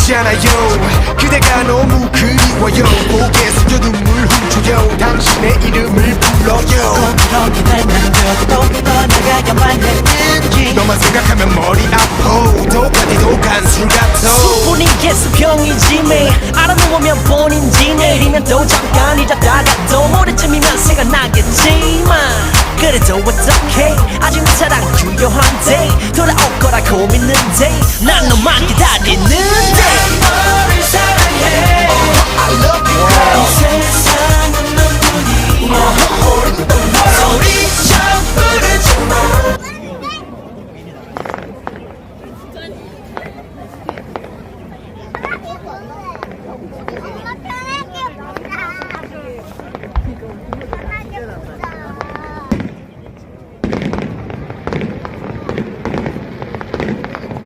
있잖아요. 그대가 너무 그리워요. 고개 숙여 눈물 훔쳐요. 당신의 이름을 불러요. 꼭 그렇게 닮아도 또 떠나가야만 했는지 너만 생각하면 머리 아파. 독하디도 간술 같아. 수분이 개수병이지 매일 알아놓으면 본인지 내일이면 또 잠깐 잊었다가 또 모레쯤이면 생각나겠지만 그래도 어떡해 아직 내 사랑 유효한데 돌아올 거라고 믿는데 난 너만 기다리는데 난 너를 사랑해 I love you girl.